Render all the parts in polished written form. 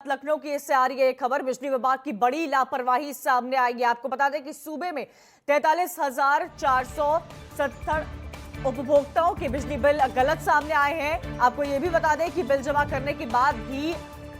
लखनऊ की इससे आ रही है खबर। बिजली विभाग की बड़ी लापरवाही सामने आई है। आपको बता दें कि सूबे में 43,470 उपभोक्ताओं के बिजली बिल गलत सामने आए हैं। आपको यह भी बता दें कि बिल जमा करने के बाद भी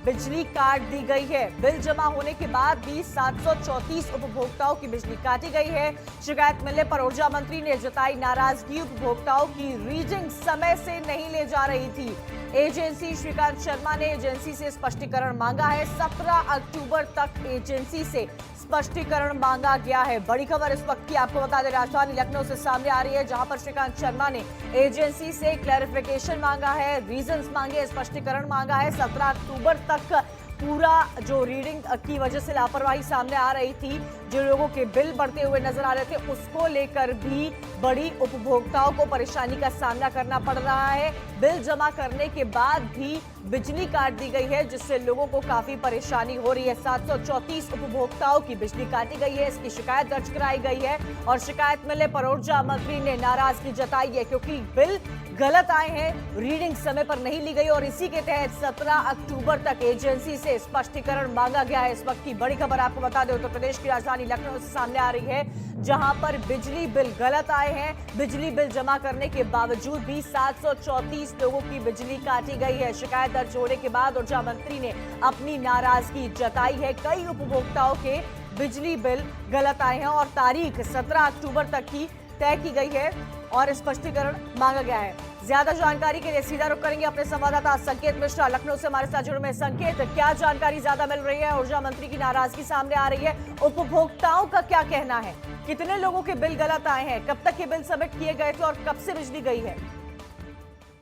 बिजली काट दी गई है। बिल जमा होने के बाद भी 734 उपभोक्ताओं की बिजली काटी गई है। शिकायत मिलने पर ऊर्जा मंत्री ने जताई नाराजगी। उपभोक्ताओं की रीडिंग समय से नहीं ले जा रही थी। एजेंसी श्रीकांत शर्मा ने एजेंसी से स्पष्टीकरण मांगा है। 17 अक्टूबर तक एजेंसी से स्पष्टीकरण मांगा गया है। बड़ी खबर इस वक्त की आपको बता दें राजधानी लखनऊ से सामने आ रही है, जहां पर श्रीकांत शर्मा ने एजेंसी से क्लैरिफिकेशन मांगा है, रीजंस मांगे, स्पष्टीकरण मांगा है। 17 अक्टूबर तक पूरा जो रीडिंग की वजह से लापरवाही सामने आ रही थी, जो लोगों के बिल बढ़ते हुए नजर आ रहे थे, उसको लेकर भी बड़ी उपभोक्ताओं को परेशानी का सामना करना पड़ रहा है। बिल जमा करने के बाद भी बिजली काट दी गई है, जिससे लोगों को काफी परेशानी हो रही है। 734 उपभोक्ताओं की बिजली काटी गई है। इसकी शिकायत दर्ज कराई गई है और शिकायत मिलने पर ऊर्जा मंत्री ने नाराजगी जताई है, क्योंकि बिल गलत आए हैं, रीडिंग समय पर नहीं ली गई और इसी के तहत 17 अक्टूबर तक एजेंसी से स्पष्टीकरण मांगा गया है। इस वक्त की बड़ी खबर आपको बता दें उत्तर प्रदेश की राजधानी लखनऊ से सामने आ रही है, जहां पर बिजली बिल गलत आए हैं। बिजली बिल जमा करने के बावजूद भी 734 लोगों की बिजली काटी गई है। शिकायत दर्ज होने के बाद ऊर्जा मंत्री ने अपनी नाराजगी जताई है। कई उपभोक्ताओं के बिजली बिल गलत आए हैं और तारीख 17 अक्टूबर तक की तय की गई है और स्पष्टीकरण मांगा गया है। ज्यादा जानकारी के लिए सीधा रुख करेंगे अपने संवाददाता संकेत मिश्रा लखनऊ से हमारे साथ जुड़े में। संकेत, क्या जानकारी ज्यादा मिल रही है? ऊर्जा मंत्री की नाराजगी सामने आ रही है, उपभोक्ताओं का क्या कहना है? कितने लोगों के बिल गलत आए हैं? कब तक ये बिल सबमिट किए गए थे और कब से बिजली गई है?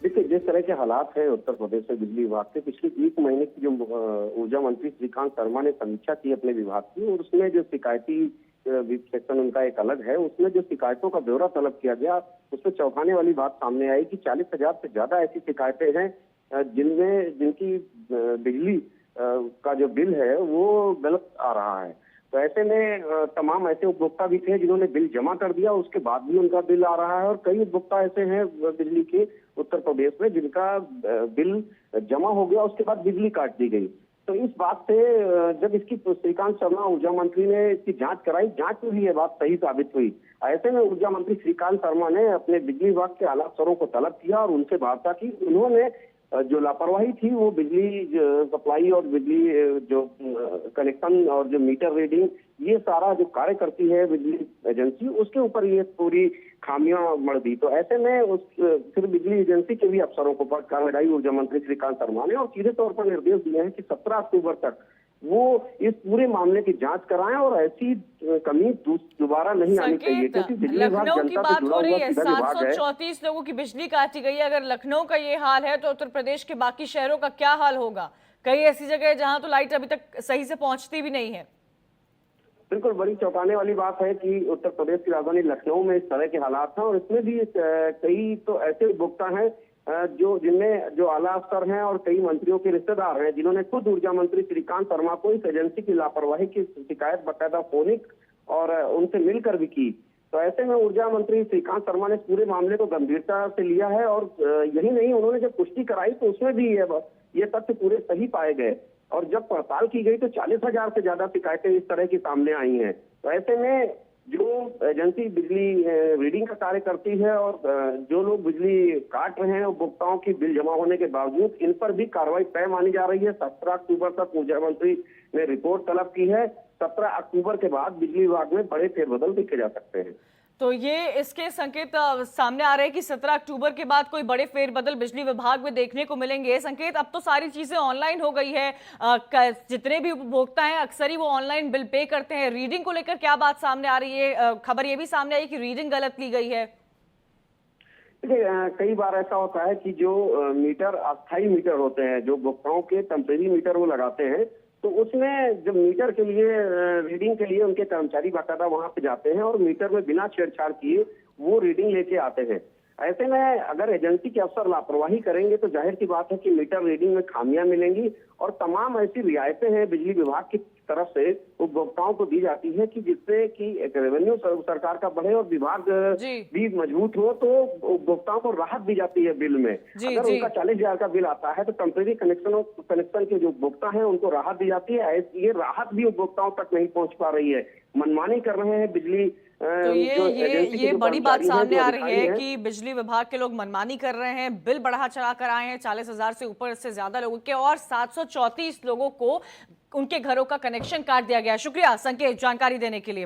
देखिए, जिस तरह के हालात है उत्तर प्रदेश में बिजली विभाग के, पिछले 1 महीने की जो ऊर्जा मंत्री श्रीकांत शर्मा ने समीक्षा की अपने विभाग की, और उसमें जो शिकायती सेक्शन उनका एक अलग है, उसमें जो शिकायतों का ब्यौरा तलब किया गया, उसमें चौंकाने वाली बात सामने आई कि 40,000 से ज्यादा ऐसी शिकायतें हैं जिनकी बिजली का जो बिल है वो गलत आ रहा है। तो ऐसे में तमाम ऐसे उपभोक्ता भी थे जिन्होंने बिल जमा कर दिया, उसके बाद भी उनका बिल आ रहा है, और कई उपभोक्ता ऐसे हैं बिजली के उत्तर प्रदेश में जिनका बिल जमा हो गया, उसके बाद बिजली काट दी गई। तो इस बात से जब इसकी श्रीकांत शर्मा ऊर्जा मंत्री ने इसकी जांच कराई, जांच में भी ये बात सही साबित हुई। ऐसे में ऊर्जा मंत्री श्रीकांत शर्मा ने अपने बिजली विभाग के आला अफसरों को तलब किया और उनसे वार्ता की। उन्होंने जो लापरवाही थी वो बिजली सप्लाई और बिजली जो कनेक्शन और जो मीटर रीडिंग, ये सारा जो कार्य करती है बिजली एजेंसी, उसके ऊपर ये पूरी खामियां मढ़ दी। तो ऐसे में फिर बिजली एजेंसी के भी अफसरों को पर कार्रवाई लगाई ऊर्जा मंत्री श्रीकांत शर्मा ने, और सीधे तौर पर निर्देश दिए हैं कि 17 अक्टूबर तक वो इस पूरे मामले की जांच कराएं और ऐसी कमी दोबारा नहीं आनी चाहिए, क्योंकि बिजली विभाग लखनऊ की जनता से बात जुड़ा हो रही हुआ है, सीधा विभाग है। 734 लोगों की बिजली काटी गई है। अगर लखनऊ का ये हाल है तो उत्तर प्रदेश के बाकी शहरों का क्या हाल होगा? कई ऐसी जगह है जहां तो लाइट अभी तक सही से पहुंचती भी नहीं है। बिल्कुल, बड़ी चौंकाने वाली बात है कि उत्तर प्रदेश की राजधानी लखनऊ में इस तरह के हालात हैं, और इसमें भी कई तो ऐसे उपभोक्ता हैं जिनमें जो आला अफसर हैं और कई मंत्रियों के रिश्तेदार हैं, जिन्होंने खुद ऊर्जा मंत्री श्रीकांत शर्मा को इस एजेंसी की लापरवाही की शिकायत बाकायदा फोनिक और उनसे मिलकर भी की। तो ऐसे में ऊर्जा मंत्री श्रीकांत शर्मा ने पूरे मामले को गंभीरता से लिया है, और यही नहीं, उन्होंने जब पुष्टि कराई तो उसमें भी ये तथ्य पूरे सही पाए गए, और जब पड़ताल की गई तो 40,000 से ज्यादा शिकायतें इस तरह की सामने आई हैं। तो ऐसे में जो एजेंसी बिजली रीडिंग का कार्य करती है और जो लोग बिजली काट रहे हैं उपभोक्ताओं की बिल जमा होने के बावजूद, इन पर भी कार्रवाई तय मानी जा रही है। 17 अक्टूबर तक ऊर्जा मंत्री ने रिपोर्ट तलब की है। 17 अक्टूबर के बाद बिजली विभाग में बड़े फेरबदल देखे जा सकते हैं। तो ये इसके संकेत सामने आ रहे हैं कि 17 अक्टूबर के बाद कोई बड़े फेरबदल बिजली विभाग में देखने को मिलेंगे। संकेत, अब तो सारी चीजें ऑनलाइन हो गई है, जितने भी उपभोक्ता हैं अक्सर ही वो ऑनलाइन बिल पे करते हैं। रीडिंग को लेकर क्या बात सामने आ रही है? खबर ये भी सामने आई कि रीडिंग गलत ली गई है। देखिए, कई बार ऐसा होता है कि जो मीटर अस्थायी मीटर होते हैं, जो उपभोक्ताओं के टेम्परेरी मीटर वो लगाते हैं, तो उसमें जब मीटर के लिए रीडिंग के लिए उनके कर्मचारी बाकायदा वहां पे जाते हैं और मीटर में बिना छेड़छाड़ किए वो रीडिंग लेके आते हैं। ऐसे में अगर एजेंसी के अफसर लापरवाही करेंगे तो जाहिर सी बात है कि मीटर रीडिंग में खामियां मिलेंगी और तमाम ऐसी रियायतें हैं बिजली विभाग की तरफ से उपभोक्ताओं को दी जाती है कि जिससे कि एक रेवेन्यू सरकार का बढ़े और विभाग जी भी मजबूत हो, तो उपभोक्ताओं को राहत दी जाती है बिल में। जी अगर जी उनका 40,000 का बिल आता है तो टेम्परेरी कनेक्शन के जो उपभोक्ता हैं उनको राहत दी जाती है। ये राहत भी उपभोक्ताओं तक नहीं पहुंच पा रही है, मनमानी कर रहे हैं बिजली तो जो एजेंसी के ये जो बड़ी बात कर्मचारी हैं, सामने जो आ रही अधिकारी है हैं। कि बिजली विभाग के लोग मनमानी कर रहे हैं, बिल बढ़ा चढ़ा कर आए हैं 40,000 से ऊपर से ज्यादा लोगों के, और 734 लोगों को उनके घरों का कनेक्शन काट दिया गया। शुक्रिया संकेत जानकारी देने के लिए।